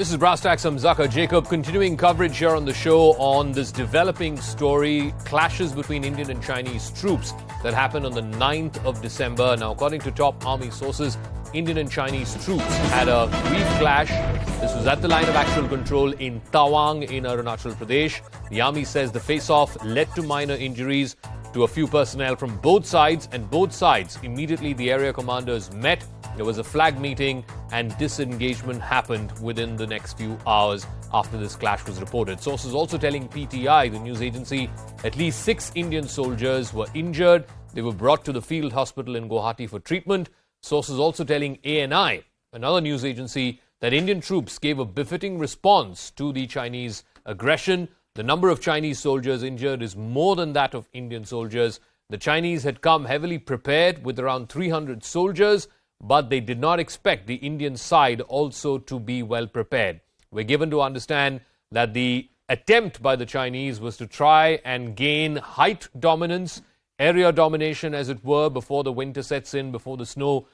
This is Brass Tacks. I'm Zaka Jacob. Continuing coverage here on the show on this developing story, clashes between Indian and Chinese troops that happened on the 9th of December. Now, according to top army sources, Indian and Chinese troops had a brief clash. This was at the line of actual control in Tawang in Arunachal Pradesh. The army says the face-off led to minor injuries to a few personnel from both sides, and both sides immediately the area commanders met. There was a flag meeting and disengagement happened within the next few hours after this clash was reported. Sources also telling PTI, the news agency, at least 6 Indian soldiers were injured. They were brought to the field hospital in Guwahati for treatment. Sources also telling ANI, another news agency, that Indian troops gave a befitting response to the Chinese aggression. The number of Chinese soldiers injured is more than that of Indian soldiers. The Chinese had come heavily prepared with around 300 soldiers, but they did not expect the Indian side also to be well prepared. We're given to understand that the attempt by the Chinese was to try and gain height dominance, area domination as it were, before the winter sets in, before the snow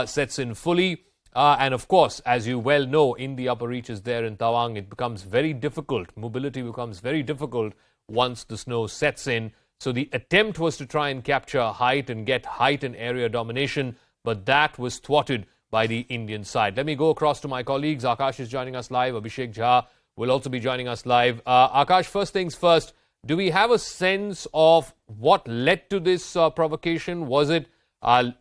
sets in fully. And of course, as you well know, in the upper reaches there in Tawang, it becomes very difficult. Mobility becomes very difficult once the snow sets in. So the attempt was to try and capture height and get height and area domination, but that was thwarted by the Indian side. Let me go across to my colleagues. Akash is joining us live. Abhishek Jha will also be joining us live. Akash, first things first, do we have a sense of what led to this provocation? Was it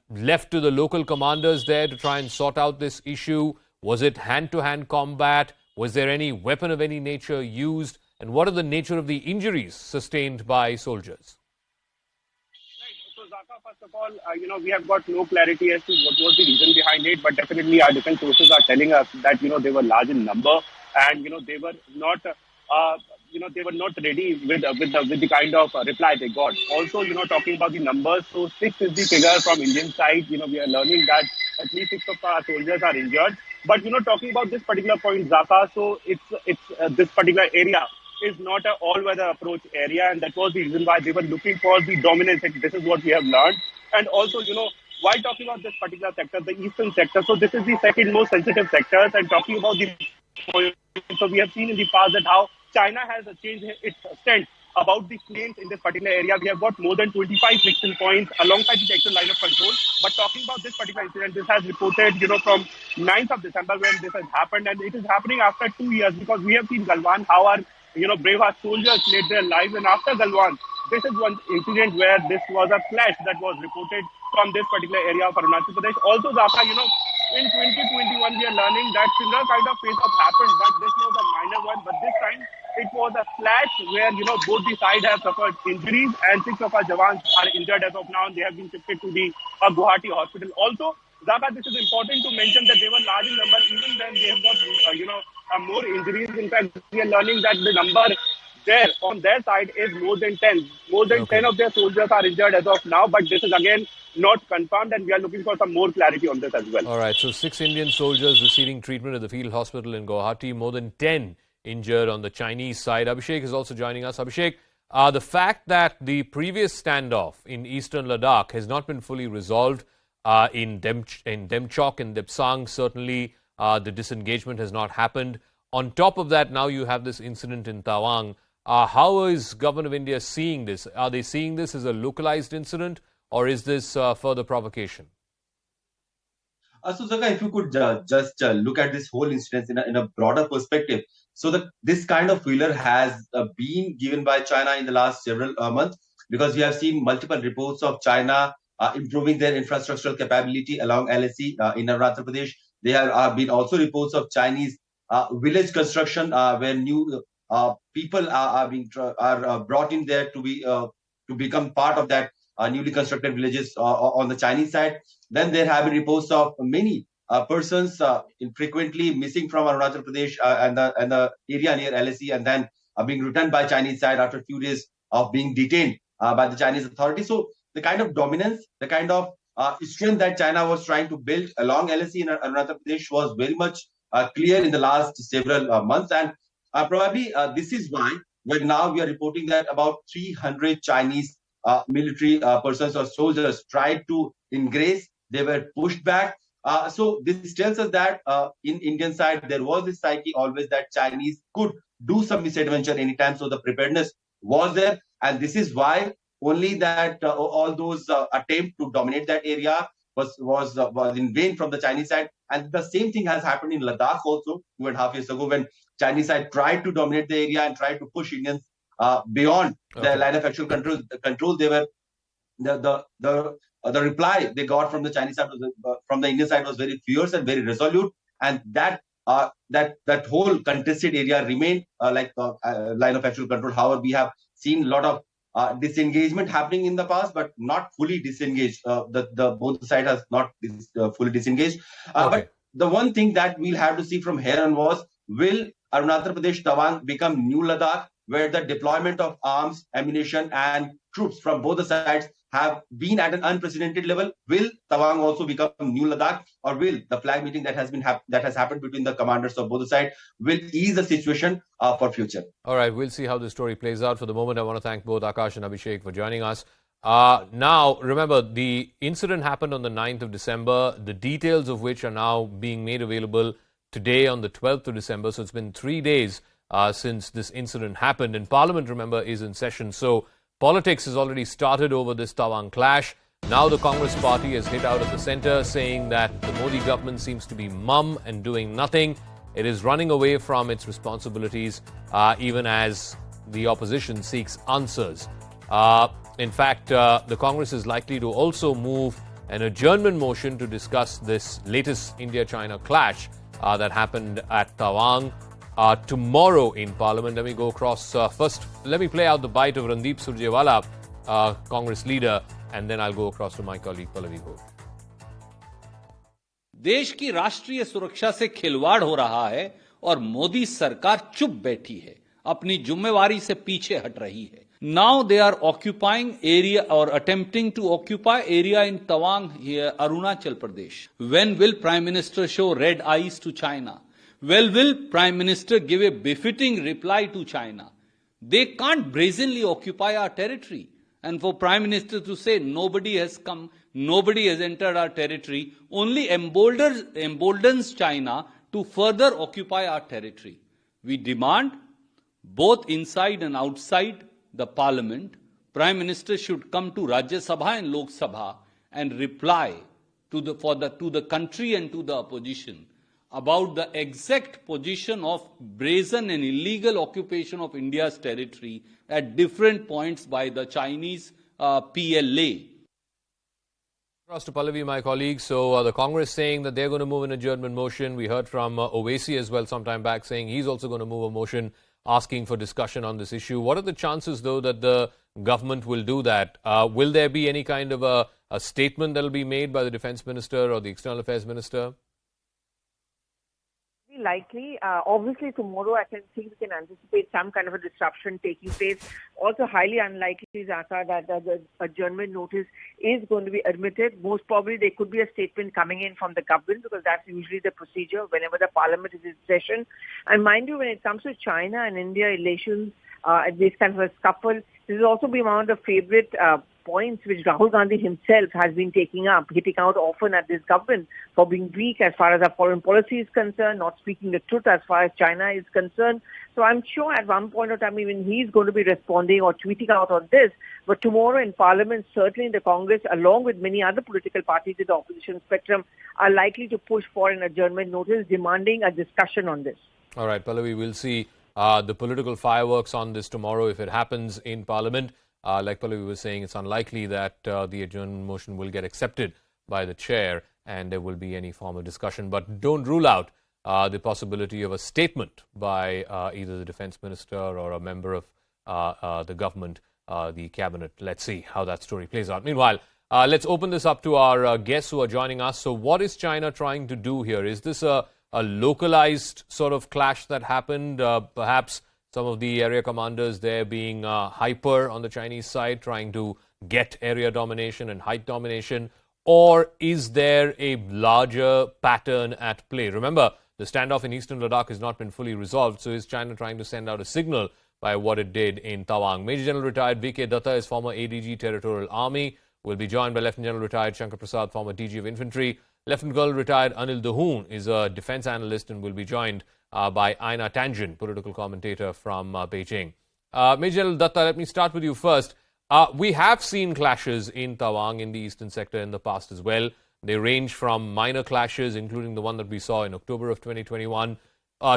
left to the local commanders there to try and sort out this issue? Was it hand-to-hand combat? Was there any weapon of any nature used? And what are the nature of the injuries sustained by soldiers? First of all, we have got no clarity as to what was the reason behind it, but definitely our defense sources are telling us that, they were large in number and, they were not, they were not ready with the kind of reply they got. Also, talking about the numbers, so 6 is the figure from Indian side. We are learning that at least 6 of our soldiers are injured. But, talking about this particular point, Zaka, so it's this particular area is not an all-weather approach area, and that was the reason why they were looking for the dominance. This is what we have learned. And also, while talking about this particular sector, the eastern sector, so this is the second most sensitive sector, and talking about the point, so we have seen in the past that how China has changed its stance about the claims in this particular area. We have got more than 25 friction points alongside the actual line of control. But talking about this particular incident, this has reported, from 9th of December when this has happened, and it is happening after 2 years, because we have seen Galwan, how our brave soldiers laid their lives. And after Galwan, this is one incident where this was a clash that was reported from this particular area of Arunachal Pradesh. Also, Zaka, in 2021, we are learning that similar kind of face-off happened, but this was a minor one. But this time, it was a clash where, both the sides have suffered injuries, and 6 of our jawans are injured as of now, and they have been shifted to the Guwahati hospital. Also, Zaka, this is important to mention that they were large in number. Even then, they have got, more injuries. In fact, we are learning that the number there on their side is more than 10. More than 10 of their soldiers are injured as of now, but this is again not confirmed, and we are looking for some more clarity on this as well. All right, so 6 Indian soldiers receiving treatment at the field hospital in Guwahati, more than 10 injured on the Chinese side. Abhishek is also joining us. Abhishek, the fact that the previous standoff in eastern Ladakh has not been fully resolved in Demchok and Depsang, certainly the disengagement has not happened. On top of that, now you have this incident in Tawang. How is Government of India seeing this? Are they seeing this as a localized incident, or is this further provocation? So, Zaka, if you could just look at this whole incident in a broader perspective. So, this kind of failure has been given by China in the last several months, because we have seen multiple reports of China improving their infrastructural capability along LSC in Arunachal Pradesh. There have been also reports of Chinese village construction where new people are brought in there to become part of that newly constructed villages on the Chinese side. Then there have been reports of many persons infrequently missing from Arunachal Pradesh and the area near LSE, and then being returned by Chinese side after a few days of being detained by the Chinese authorities. So the kind of dominance, the kind of strength that China was trying to build along LSE in Arunachal Pradesh was very much clear in the last several months. And probably this is why when now we are reporting that about 300 Chinese military persons or soldiers tried to ingress. They were pushed back. So this tells us that in Indian side, there was this psyche always that Chinese could do some misadventure anytime. So the preparedness was there. And this is why only that all those attempt to dominate that area was in vain from the Chinese side. And the same thing has happened in Ladakh also 2.5 years ago when Chinese side tried to dominate the area and tried to push Indians beyond the line of actual control. They were the reply they got from the Chinese side from the Indian side was very fierce and very resolute, and that whole contested area remained like line of actual control. However, we have seen a lot of disengagement happening in the past, but not fully disengaged. The both side has not fully disengaged. But the one thing that we'll have to see from here on was, will Arunachal Pradesh Tawang become new Ladakh, where the deployment of arms, ammunition, and troops from both the sides have been at an unprecedented level? Will Tawang also become new Ladakh, or will the flag meeting that has happened between the commanders of both the sides will ease the situation for future? All right, we'll see how the story plays out. For the moment, I want to thank both Akash and Abhishek for joining us. Now, remember, the incident happened on the 9th of December, the details of which are now being made available today on the 12th of December. So it's been 3 days since this incident happened. And Parliament, remember, is in session. So politics has already started over this Tawang clash. Now the Congress party has hit out at the center, saying that the Modi government seems to be mum and doing nothing. It is running away from its responsibilities, even as the opposition seeks answers. In fact, the Congress is likely to also move an adjournment motion to discuss this latest India-China clash that happened at Tawang tomorrow in Parliament. Let me go across first. Let me play out the bite of Randeep Surjewala, Congress leader, and then I'll go across to my colleague Pallavi Ghosh. देश की राष्ट्रीय सुरक्षा से खिलवाड़ हो रहा है और मोदी सरकार चुप बैठी है, अपनी जिम्मेवारी से पीछे हट रही है. Now they are occupying area or attempting to occupy area in Tawang here, Arunachal Pradesh. When will Prime Minister show red eyes to China? Well, will Prime Minister give a befitting reply to China? They can't brazenly occupy our territory. And for Prime Minister to say nobody has come, nobody has entered our territory, only emboldens China to further occupy our territory. We demand, both inside and outside the Parliament, Prime Minister should come to Rajya Sabha and Lok Sabha and reply to the country and to the opposition about the exact position of brazen and illegal occupation of India's territory at different points by the Chinese PLA. Across to Pallavi, my colleague. So the Congress saying that they're going to move an adjournment motion. We heard from Owaisi as well sometime back saying he's also going to move a motion asking for discussion on this issue. What are the chances, though, that the government will do that? Will there be any kind of a statement that will be made by the Defence Minister or the External Affairs Minister? Likely. Obviously, tomorrow I think we can anticipate some kind of a disruption taking place. Also, highly unlikely, Zaka, that the adjournment notice is going to be admitted. Most probably, there could be a statement coming in from the government because that's usually the procedure whenever the parliament is in session. And mind you, when it comes to China and India relations, this kind of a scuffle, this has also been one of the favorite points which Rahul Gandhi himself has been taking up, hitting out often at this government for being weak as far as our foreign policy is concerned, not speaking the truth as far as China is concerned. So I'm sure at one point of time even he's going to be responding or tweeting out on this. But tomorrow in Parliament, certainly in the Congress, along with many other political parties in the opposition spectrum, are likely to push for an adjournment notice demanding a discussion on this. All right, Pallavi, we'll see the political fireworks on this tomorrow if it happens in Parliament. Like Pallavi was saying, it's unlikely that the adjournment motion will get accepted by the chair and there will be any form of discussion. But don't rule out the possibility of a statement by either the Defence Minister or a member of the government, the cabinet. Let's see how that story plays out. Meanwhile, let's open this up to our guests who are joining us. So what is China trying to do here? Is this a localized sort of clash that happened? Perhaps some of the area commanders there being hyper on the Chinese side, trying to get area domination and height domination? Or is there a larger pattern at play? Remember, the standoff in eastern Ladakh has not been fully resolved, so is China trying to send out a signal by what it did in Tawang? Major General retired V.K. Datta is former ADG Territorial Army. Will be joined by Lieutenant General retired Shankar Prasad, former DG of Infantry. Lieutenant Colonel retired Anil Dahoon is a defense analyst and will be joined by Aina Tangent, political commentator from Beijing. Major General Datta, let me start with you first. We have seen clashes in Tawang in the eastern sector in the past as well. They range from minor clashes, including the one that we saw in October of 2021,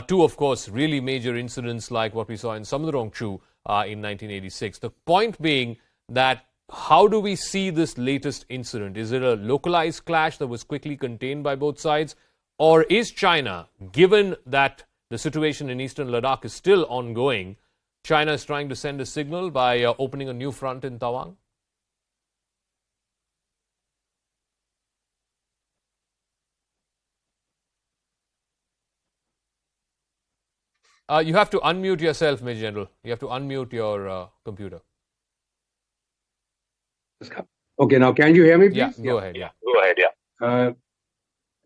to, of course, really major incidents like what we saw in Samudrongchu in 1986. The point being that how do we see this latest incident? Is it a localized clash that was quickly contained by both sides? Or is China, given that the situation in eastern Ladakh is still ongoing, China is trying to send a signal by opening a new front in Tawang? You have to unmute yourself, Major General. You have to unmute your computer. Okay, now can you hear me, please? Yeah, go ahead.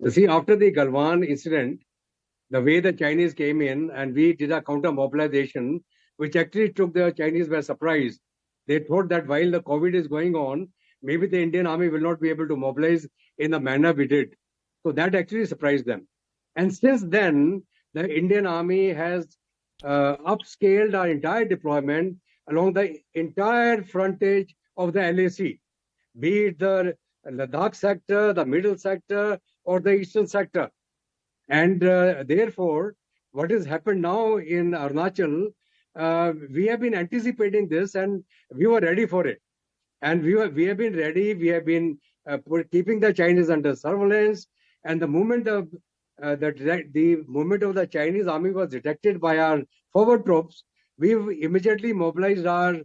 See, after the Galwan incident, the way the Chinese came in and we did a counter mobilization, which actually took the Chinese by surprise. They thought that while the COVID is going on, maybe the Indian army will not be able to mobilize in the manner we did. So that actually surprised them. And since then, the Indian army has upscaled our entire deployment along the entire frontage of the LAC, be it the Ladakh sector, the middle sector, or the eastern sector. And therefore, what has happened now in Arunachal, we have been anticipating this and we were ready for it. And we have been ready. We have been keeping the Chinese under surveillance. And the moment of the movement of the Chinese army was detected by our forward troops, we immediately mobilized our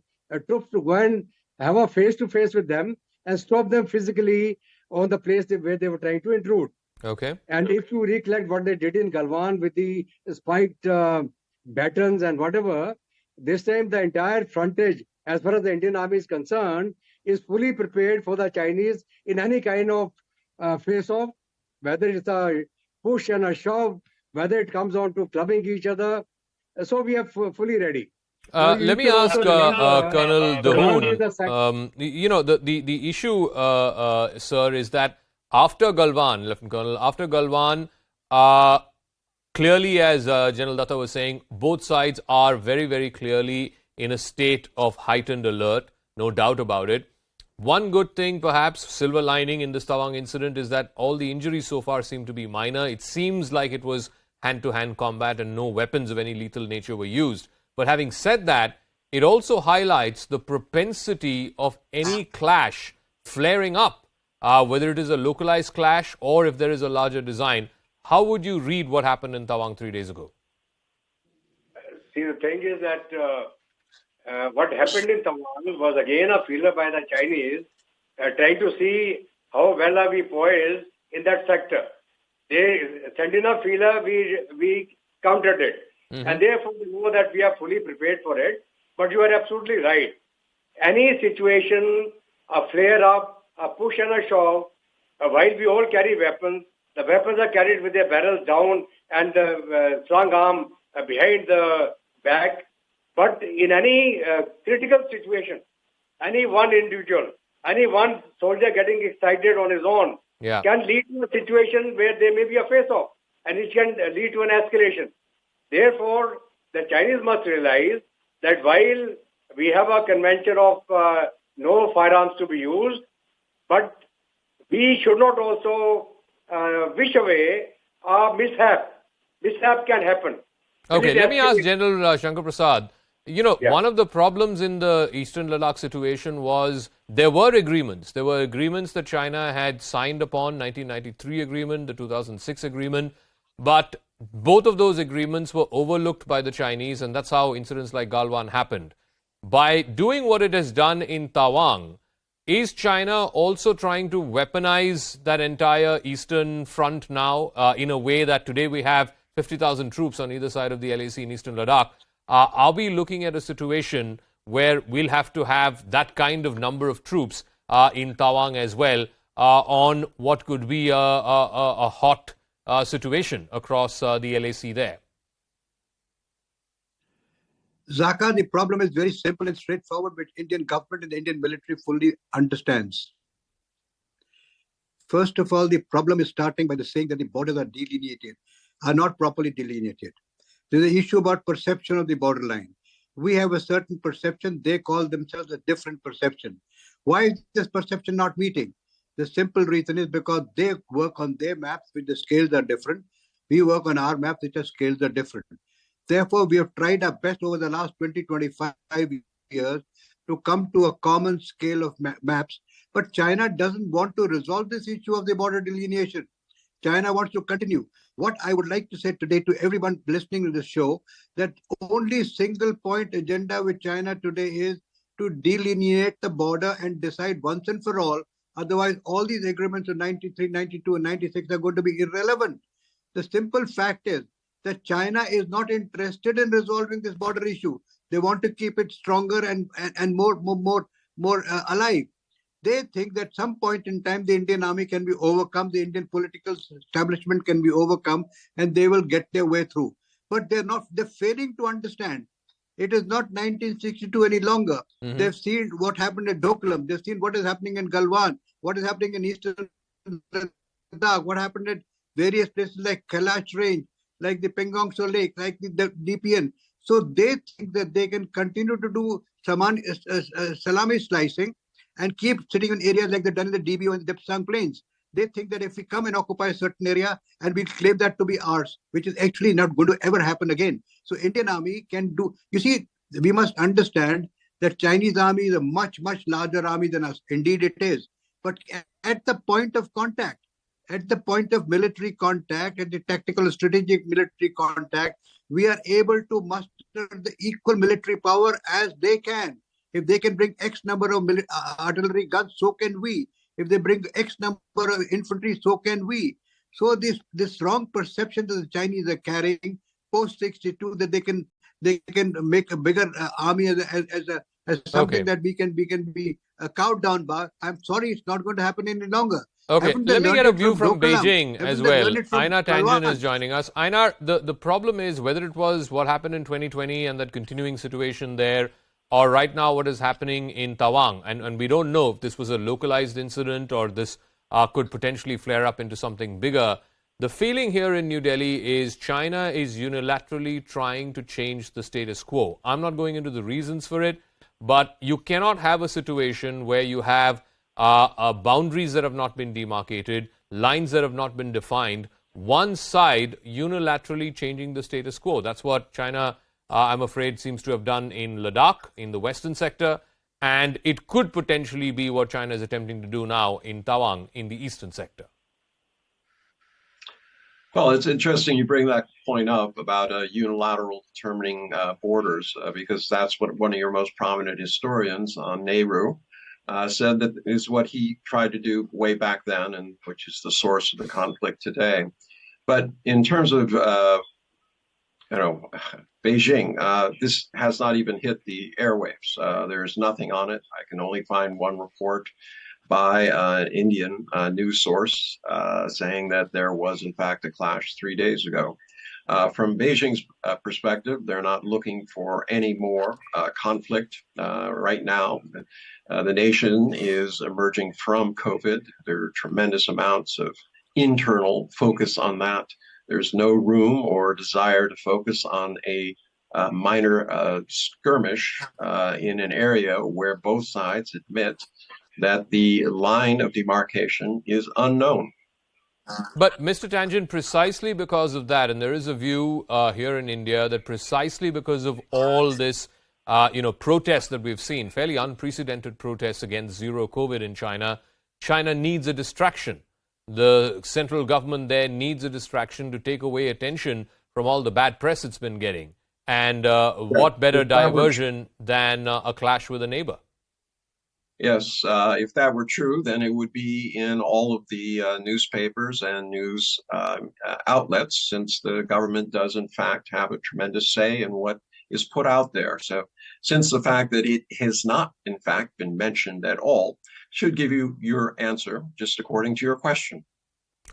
troops to go and have a face-to-face with them and stop them physically on the place where they were trying to intrude. Okay. And if you recollect what they did in Galwan with the spiked batons and whatever, this time the entire frontage, as far as the Indian army is concerned, is fully prepared for the Chinese in any kind of face-off, whether it's a push and a shove, whether it comes on to clubbing each other. So we are fully ready. Let me ask Colonel Dahoon. The issue, sir, is that after Galwan, Lieutenant Colonel, after Galwan, clearly, as General Datta was saying, both sides are very, very clearly in a state of heightened alert, no doubt about it. One good thing, perhaps, silver lining in this Tawang incident is that all the injuries so far seem to be minor. It seems like it was hand-to-hand combat and no weapons of any lethal nature were used. But having said that, it also highlights the propensity of any clash flaring up, whether it is a localized clash or if there is a larger design. How would you read what happened in Tawang 3 days ago? See, the thing is that what happened in Tawang was again a feeler by the Chinese trying to see how well are we poised in that sector. They sent in a feeler, we countered it. Mm-hmm. And therefore, we know that we are fully prepared for it. But you are absolutely right. Any situation, a flare-up, a push and a shove, while we all carry weapons, the weapons are carried with their barrels down and the strong arm behind the back. But in any critical situation, any one individual, any one soldier getting excited on his own can lead to a situation where there may be a face-off and it can lead to an escalation. Therefore, the Chinese must realize that while we have a convention of no firearms to be used, but we should not also wish away a mishap. Mishap can happen. Okay, let me ask General Shankar Prasad. One of the problems in the Eastern Ladakh situation was there were agreements. There were agreements that China had signed upon, 1993 agreement, the 2006 agreement. But both of those agreements were overlooked by the Chinese, and that's how incidents like Galwan happened. By doing what it has done in Tawang, is China also trying to weaponize that entire eastern front now in a way that today we have 50,000 troops on either side of the LAC in Eastern Ladakh? Are we looking at a situation where we'll have to have that kind of number of troops in Tawang as well on what could be a hot situation across the LAC there? Zaka, the problem is very simple and straightforward, which Indian government and the Indian military fully understands. First of all, the problem is starting by the saying that the borders are delineated, are not properly delineated. There's an issue about perception of the borderline. We have a certain perception. They call themselves a different perception. Why is this perception not meeting? The simple reason is because they work on their maps, which the scales are different. We work on our maps, which the scales are different. Therefore, we have tried our best over the last 20, 25 years to come to a common scale of maps. But China doesn't want to resolve this issue of the border delineation. China wants to continue. What I would like to say today to everyone listening to this show, that only single point agenda with China today is to delineate the border and decide once and for all. Otherwise, all these agreements of 93, 92, and 96 are going to be irrelevant. The simple fact is that China is not interested in resolving this border issue. They want to keep it stronger and more alive. They think that some point in time the Indian army can be overcome, the Indian political establishment can be overcome, and they will get their way through. But they're failing to understand. It is not 1962 any longer. Mm-hmm. They've seen what happened at Doklam. They've seen what is happening in Galwan, what is happening in eastern Ladakh, what happened at various places like Kailash Range, like the Pengong Tso Lake, like the DPN. So they think that they can continue to do salami slicing and keep sitting in areas like they've done in the DBO and the Depsang Plains. They think that if we come and occupy a certain area and we claim that to be ours, which is actually not going to ever happen again. So Indian army can do, you see, we must understand that Chinese army is a much, much larger army than us. Indeed it is. But at the point of contact, at the point of military contact, at the tactical strategic military contact, we are able to muster the equal military power as they can. If they can bring X number of artillery guns, so can we. If they bring X number of infantry, so can we. So this wrong perception that the Chinese are carrying post 62 that they can make a bigger army as something that we can be cowed down by. I'm sorry, it's not going to happen any longer. Okay, let me get a view from Beijing as well. Einar Tangent is joining us. Einar, the problem is whether it was what happened in 2020 and that continuing situation there, or right now what is happening in Tawang. And we don't know if this was a localized incident or this could potentially flare up into something bigger. The feeling here in New Delhi is China is unilaterally trying to change the status quo. I'm not going into the reasons for it, but you cannot have a situation where you have boundaries that have not been demarcated, lines that have not been defined, one side unilaterally changing the status quo. That's what China, I'm afraid, seems to have done in Ladakh, in the western sector, and it could potentially be what China is attempting to do now in Tawang, in the eastern sector. Well, it's interesting you bring that point up about unilateral determining borders, because that's what one of your most prominent historians, Nehru, said that is what he tried to do way back then, and which is the source of the conflict today. But in terms of, Beijing, this has not even hit the airwaves. There's nothing on it. I can only find one report by an Indian news source saying that there was, in fact, a clash 3 days ago. From Beijing's perspective, they're not looking for any more conflict right now. The nation is emerging from COVID. There are tremendous amounts of internal focus on that. There's no room or desire to focus on a minor skirmish in an area where both sides admit that the line of demarcation is unknown. But Mr. Tangent, precisely because of that, and there is a view here in India that precisely because of all this, protests that we've seen, fairly unprecedented protests against zero COVID in China, China needs a distraction. The central government there needs a distraction to take away attention from all the bad press it's been getting. And what better diversion than a clash with a neighbor? Yes, if that were true, then it would be in all of the newspapers and news outlets, since the government does, in fact, have a tremendous say in what is put out there. So since the fact that it has not, in fact, been mentioned at all, should give you your answer, just according to your question.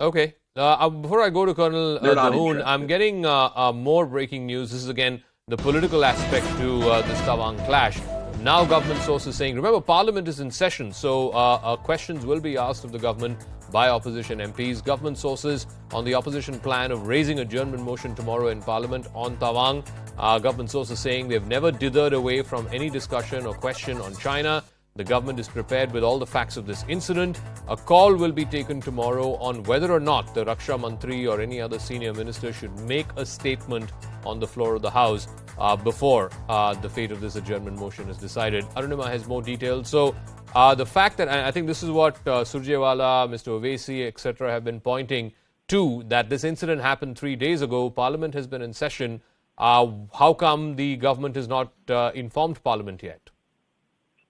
Okay. Before I go to Colonel Dahoon, I'm getting more breaking news. This is, again, the political aspect to this Tawang clash. Now government sources saying, remember, Parliament is in session, so questions will be asked of the government by opposition MPs. Government sources on the opposition plan of raising adjournment motion tomorrow in Parliament on Tawang. Government sources saying they've never dithered away from any discussion or question on China. The government is prepared with all the facts of this incident. A call will be taken tomorrow on whether or not the Raksha Mantri or any other senior minister should make a statement on the floor of the House before the fate of this adjournment motion is decided. Arunima has more details. So the fact that, and I think this is what Surjewala, Mr. Owaisi, etc. have been pointing to, that this incident happened 3 days ago. Parliament has been in session. How come the government has not informed Parliament yet?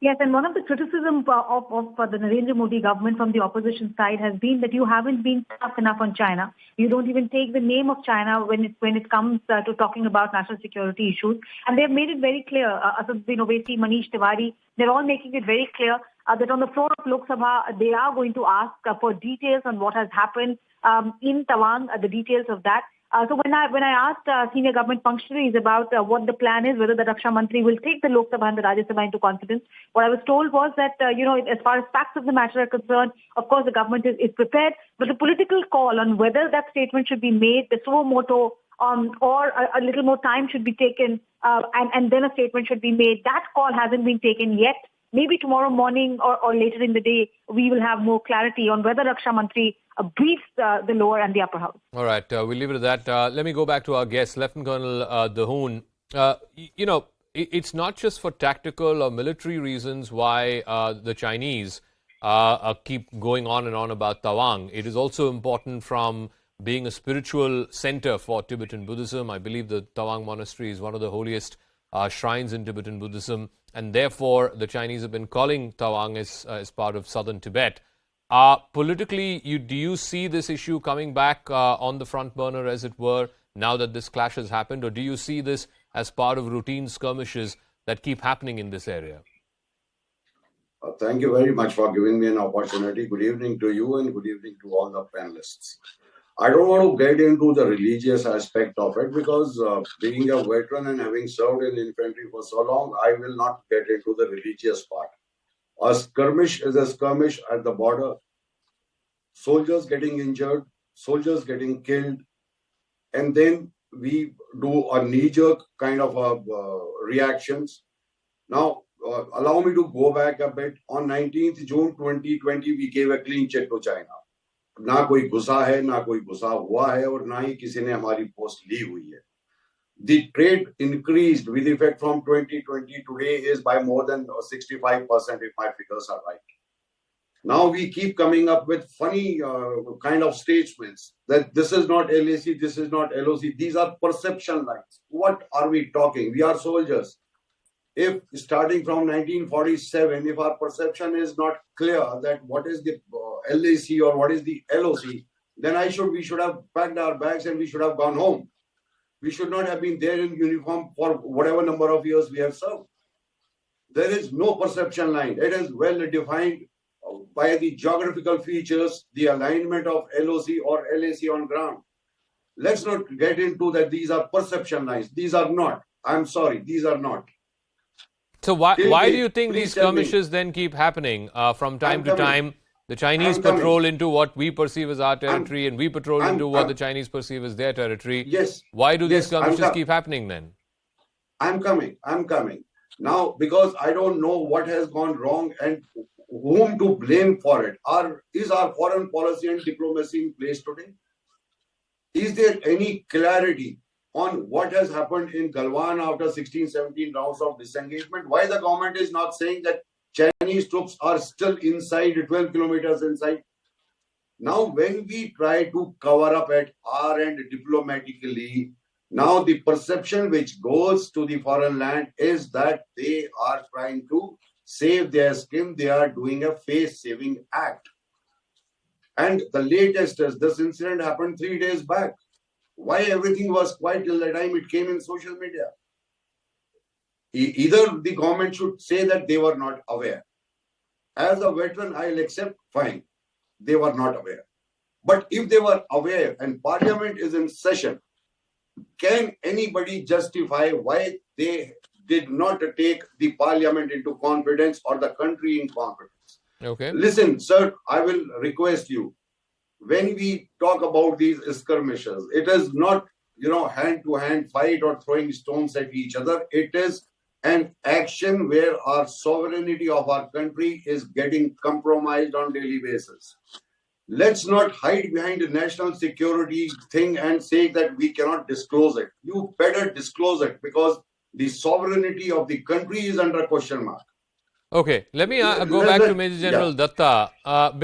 Yes, and one of the criticisms of the Narendra Modi government from the opposition side has been that you haven't been tough enough on China. You don't even take the name of China when it comes to talking about national security issues. And they've made it very clear, Asaduddin Owaisi, Manish Tiwari, they're all making it very clear that on the floor of Lok Sabha, they are going to ask for details on what has happened in Tawang, the details of that. So when I asked senior government functionaries about what the plan is, whether the Raksha Mantri will take the Lok Sabha and the Rajya Sabha into confidence, what I was told was that, as far as facts of the matter are concerned, of course, the government is prepared, but the political call on whether that statement should be made, the suo moto, or a little more time should be taken, and then a statement should be made, that call hasn't been taken yet. Maybe tomorrow morning or later in the day, we will have more clarity on whether Raksha Mantri briefs the lower and the upper house. All right, we'll leave it at that. Let me go back to our guest, Lieutenant Colonel Dahoon. It's not just for tactical or military reasons why the Chinese keep going on and on about Tawang. It is also important from being a spiritual center for Tibetan Buddhism. I believe the Tawang Monastery is one of the holiest shrines in Tibetan Buddhism, and therefore the Chinese have been calling Tawang as part of southern Tibet. Politically, do you see this issue coming back on the front burner, as it were, now that this clash has happened, or do you see this as part of routine skirmishes that keep happening in this area? Thank you very much for giving me an opportunity. Good evening to you and good evening to all the panelists. I don't want to get into the religious aspect of it because being a veteran and having served in infantry for so long, I will not get into the religious part. A skirmish is a skirmish at the border. Soldiers getting injured, soldiers getting killed, and then we do a knee-jerk kind of reactions. Now, allow me to go back a bit. On 19th June 2020, we gave a clean check to China. ना कोई घुसा है, ना कोई घुसा हुआ है, और ना ही किसी ने हमारी पोस्ट ली हुई है. The trade increased with effect from 2020 today is by more than 65% if my figures are right. Now we keep coming up with funny kind of statements that this is not LAC, this is not LOC. These are perception lines. What are we talking? We are soldiers. If starting from 1947, if our perception is not clear that what is the LAC or what is the LOC, then we should have packed our bags and we should have gone home. We should not have been there in uniform for whatever number of years we have served. There is no perception line. It is well defined by the geographical features, the alignment of LOC or LAC on ground. Let's not get into that these are perception lines. These are not. I'm sorry, these are not. So why do you think these skirmishes then keep happening from time to time? The Chinese patrol into what we perceive as our territory, and we patrol into what the Chinese perceive as their territory. Yes. Why do these skirmishes keep happening then? I'm coming. Now, because I don't know what has gone wrong and whom to blame for it. Is our foreign policy and diplomacy in place today? Is there any clarity on what has happened in Galwan after 16, 17 rounds of disengagement? Why the government is not saying that Chinese troops are still inside, 12 kilometers inside? Now, when we try to cover up at our end diplomatically, now the perception which goes to the foreign land is that they are trying to save their skin. They are doing a face-saving act. And the latest is this incident happened 3 days back. Why everything was quiet till the time it came in social media? Either the government should say that they were not aware. As a veteran, I'll accept, fine. They were not aware. But if they were aware and parliament is in session, can anybody justify why they did not take the parliament into confidence or the country in confidence. Okay. Listen, sir, I will request you, when we talk about these skirmishes, it is not, hand-to-hand fight or throwing stones at each other. It is an action where our sovereignty of our country is getting compromised on daily basis. Let's not hide behind a national security thing and say that we cannot disclose it. You better disclose it, because the sovereignty of the country is under question mark. Okay, let me go back to Major General Datta,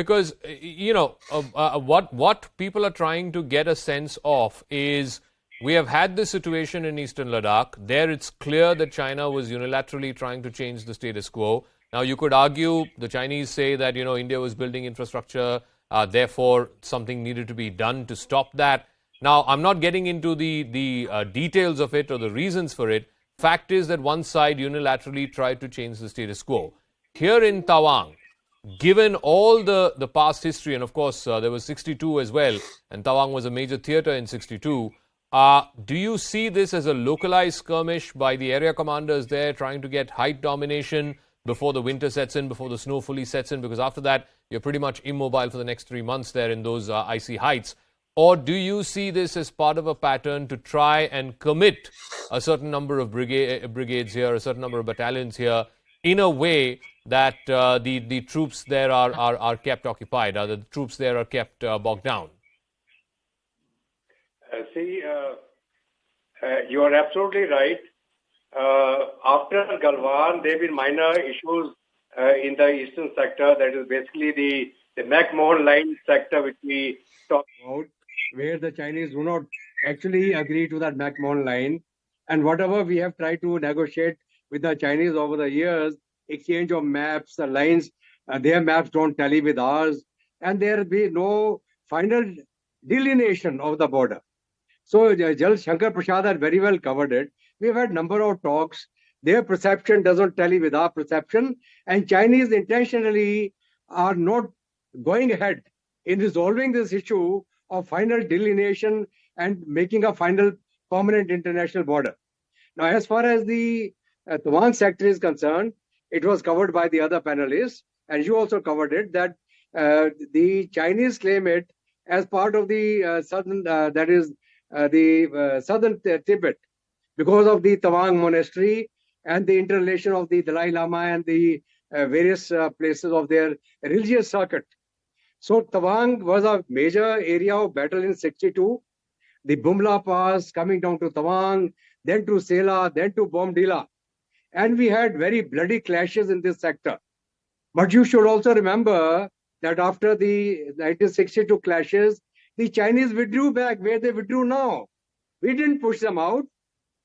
because what people are trying to get a sense of is, we have had this situation in Eastern Ladakh. There it's clear that China was unilaterally trying to change the status quo. Now you could argue, the Chinese say that India was building infrastructure, therefore something needed to be done to stop that. Now I'm not getting into the details of it or the reasons for it. Fact is that one side unilaterally tried to change the status quo. Here in Tawang, given all the past history, and of course there was 62 as well, and Tawang was a major theatre in 62, do you see this as a localized skirmish by the area commanders there trying to get height domination before the winter sets in, before the snow fully sets in, because after that you're pretty much immobile for the next 3 months there in those icy heights? Or do you see this as part of a pattern to try and commit a certain number of brigades here, a certain number of battalions here, in a way that the troops there are kept occupied, the troops there are kept bogged down? You are absolutely right. After Galwan, there have been minor issues in the eastern sector. That is basically the McMahon line sector, which we talked about, where the Chinese do not actually agree to that McMahon line. And whatever we have tried to negotiate with the Chinese over the years, exchange of maps, the lines, their maps don't tally with ours, and there will be no final delineation of the border. So Jal Shankar Prasad had very well covered it. We have had number of talks. Their perception doesn't tally with our perception, and Chinese intentionally are not going ahead in resolving this issue of final delineation and making a final permanent international border. Now, as far as the Tawang sector is concerned, it was covered by the other panelists, and you also covered it, that the Chinese claim it as part of the southern, southern Tibet, because of the Tawang monastery and the interrelation of the Dalai Lama and the various places of their religious circuit. So Tawang was a major area of battle in 62. The Bumla Pass coming down to Tawang, then to Sela, then to Bomdila. And we had very bloody clashes in this sector. But you should also remember that after the 1962 clashes, the Chinese withdrew back where they withdrew now. We didn't push them out.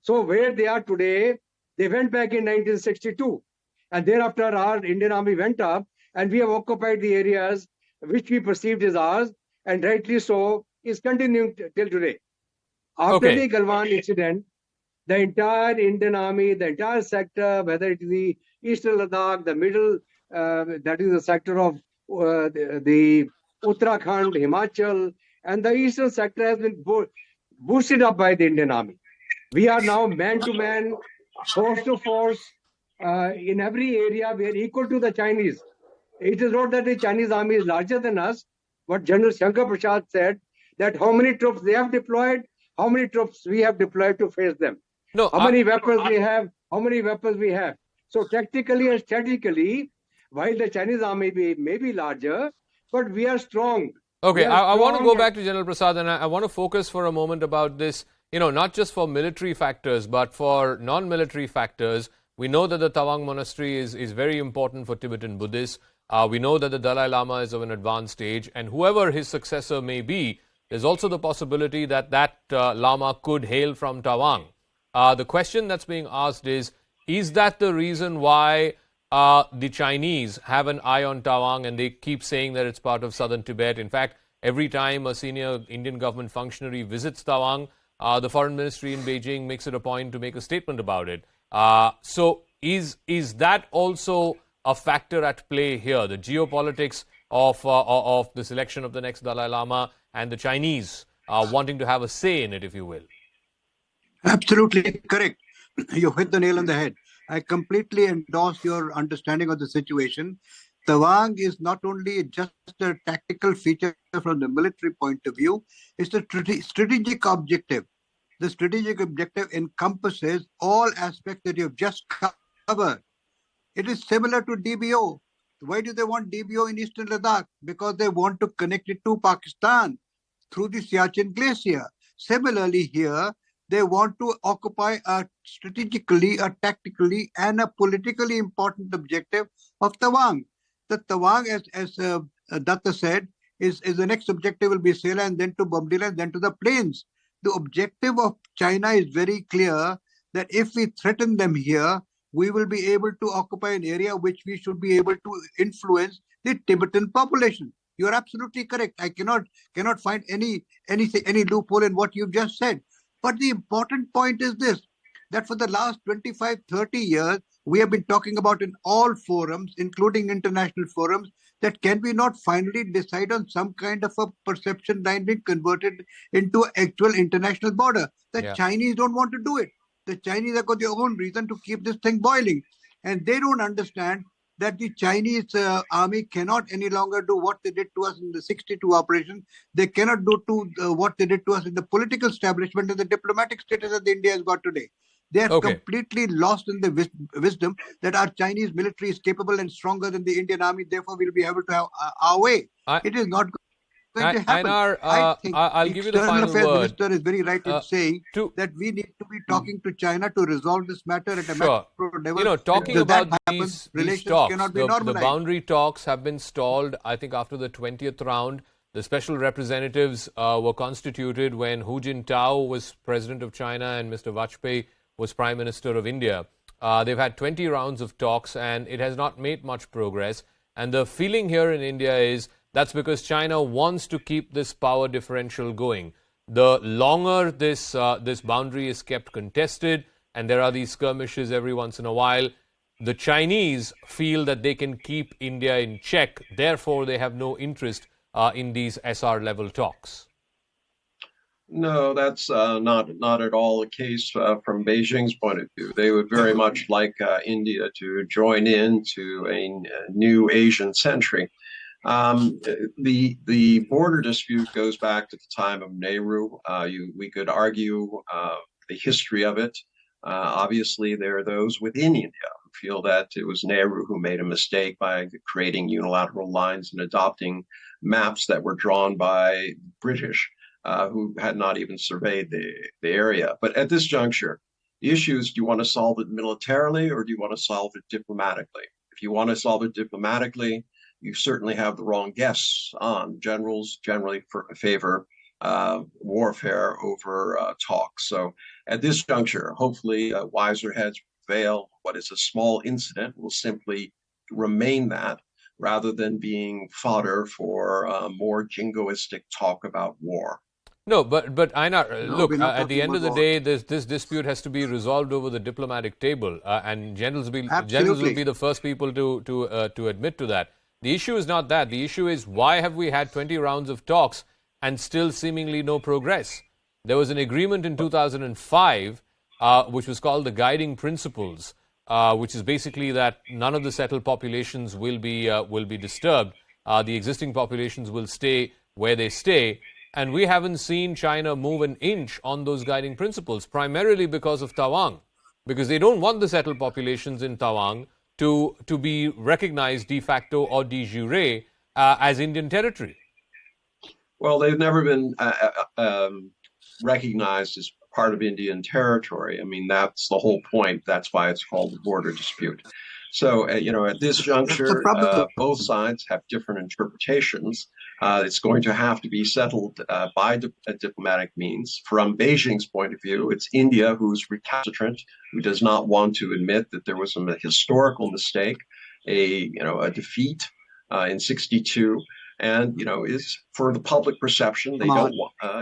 So where they are today, they went back in 1962. And thereafter our Indian army went up, and we have occupied the areas which we perceived as ours, and rightly so, is continuing till today. After the Galwan incident, the entire Indian army, the entire sector, whether it is the Eastern Ladakh, the middle, that is the sector of the Uttarakhand, Himachal, and the eastern sector has been boosted up by the Indian army. We are now man to man, force to force. In every area, we are equal to the Chinese. It is not that the Chinese army is larger than us, but General Shankar Prasad said that how many troops they have deployed, how many troops we have deployed to face them. No, how many weapons we have, how many weapons we have. So tactically and strategically, while the Chinese army may be larger, but we are strong. Okay, I want to go back to General Prasad, and I want to focus for a moment about this, not just for military factors, but for non-military factors. We know that the Tawang monastery is very important for Tibetan Buddhists. We know that the Dalai Lama is of an advanced age, and whoever his successor may be, there's also the possibility that Lama could hail from Tawang. The question that's being asked is that the reason why the Chinese have an eye on Tawang and they keep saying that it's part of southern Tibet? In fact, every time a senior Indian government functionary visits Tawang, the foreign ministry in Beijing makes it a point to make a statement about it. So is that also a factor at play here, the geopolitics of the selection of the next Dalai Lama and the Chinese wanting to have a say in it, if you will? Absolutely correct. You hit the nail on the head. I completely endorse your understanding of the situation. Tawang is not only just a tactical feature from the military point of view, it's a strategic objective. The strategic objective encompasses all aspects that you have just covered. It is similar to DBO. Why do they want DBO in Eastern Ladakh? Because they want to connect it to Pakistan through the Siachen Glacier. Similarly here, they want to occupy a strategically, a tactically, and a politically important objective of Tawang. The Tawang, as Datta said, is the next objective will be Sela and then to Bomdila and then to the plains. The objective of China is very clear that if we threaten them here, we will be able to occupy an area which we should be able to influence the Tibetan population. You are absolutely correct. I cannot find any loophole in what you've just said. But the important point is this, that for the last 25, 30 years, we have been talking about in all forums, including international forums, that can we not finally decide on some kind of a perception line being converted into actual international border? The Chinese don't want to do it. The Chinese have got their own reason to keep this thing boiling. And they don't understand that the Chinese army cannot any longer do what they did to us in the 62 operation. They cannot do what they did to us in the political establishment and the diplomatic status that India has got today. They are completely lost in the wisdom that our Chinese military is capable and stronger than the Indian army. Therefore, we'll be able to have our way. It is not going to happen. I think I'll give you the final External Affairs word. Minister is very right in saying that we need to be talking to China to resolve this matter at a macro level. You know, talking about these talks, cannot be the normalized. boundary talks have been stalled, I think, after the 20th round. The special representatives were constituted when Hu Jintao was president of China and Mr. Vajpayee was Prime Minister of India. They've had 20 rounds of talks and it has not made much progress. And the feeling here in India is that's because China wants to keep this power differential going. The longer this boundary is kept contested and there are these skirmishes every once in a while, the Chinese feel that they can keep India in check. Therefore, they have no interest in these SR level talks. No, that's not at all the case from Beijing's point of view. They would very much like India to join in to a new Asian century. The border dispute goes back to the time of Nehru. We could argue the history of it. Obviously, there are those within India who feel that it was Nehru who made a mistake by creating unilateral lines and adopting maps that were drawn by British, who had not even surveyed the area. But at this juncture, the issue is, do you want to solve it militarily or do you want to solve it diplomatically? If you want to solve it diplomatically, you certainly have the wrong guests on. Generals generally favor warfare over talks. So at this juncture, hopefully wiser heads prevail. What is a small incident will simply remain that, rather than being fodder for more jingoistic talk about war. No, but Einar, look, at the end of the day, this dispute has to be resolved over the diplomatic table, and generals will be the first people to admit to that. The issue is not that. The issue is, why have we had 20 rounds of talks and still seemingly no progress? There was an agreement in 2005, which was called the Guiding Principles, which is basically that none of the settled populations will be disturbed. The existing populations will stay where they stay. And we haven't seen China move an inch on those guiding principles, primarily because of Tawang, because they don't want the settled populations in Tawang to be recognized de facto or de jure as Indian territory. Well, they've never been recognized as part of Indian territory. I mean, that's the whole point. That's why it's called the border dispute. So, at this juncture, both sides have different interpretations. It's going to have to be settled by diplomatic means. From Beijing's point of view, it's India who's recalcitrant, who does not want to admit that there was a historical mistake, a defeat in 62, and is for the public perception. They don't.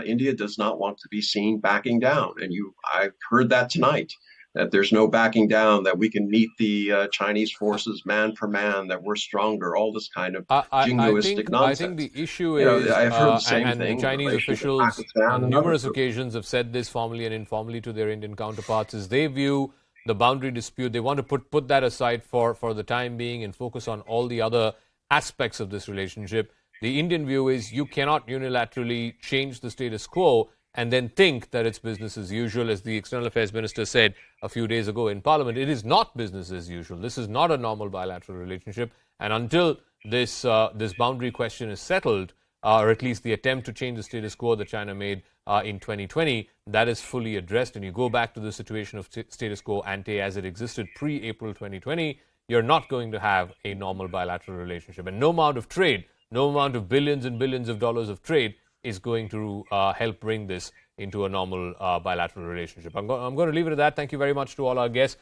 India does not want to be seen backing down, and I heard that tonight, that there's no backing down, that we can meet the Chinese forces man for man, that we're stronger, all this kind of jingoistic nonsense. I think the issue is, I've heard the same thing. The Chinese officials on numerous occasions have said this formally and informally to their Indian counterparts, is they view the boundary dispute. They want to put that aside for the time being and focus on all the other aspects of this relationship. The Indian view is you cannot unilaterally change the status quo and then think that it's business as usual. As the External Affairs Minister said a few days ago in Parliament, it is not business as usual. This is not a normal bilateral relationship. And until this boundary question is settled, or at least the attempt to change the status quo that China made in 2020, that is fully addressed, and you go back to the situation of status quo ante as it existed pre-April 2020, you're not going to have a normal bilateral relationship. And no amount of trade, no amount of billions and billions of dollars of trade is going to help bring this into a normal bilateral relationship. I'm going to leave it at that. Thank you very much to all our guests.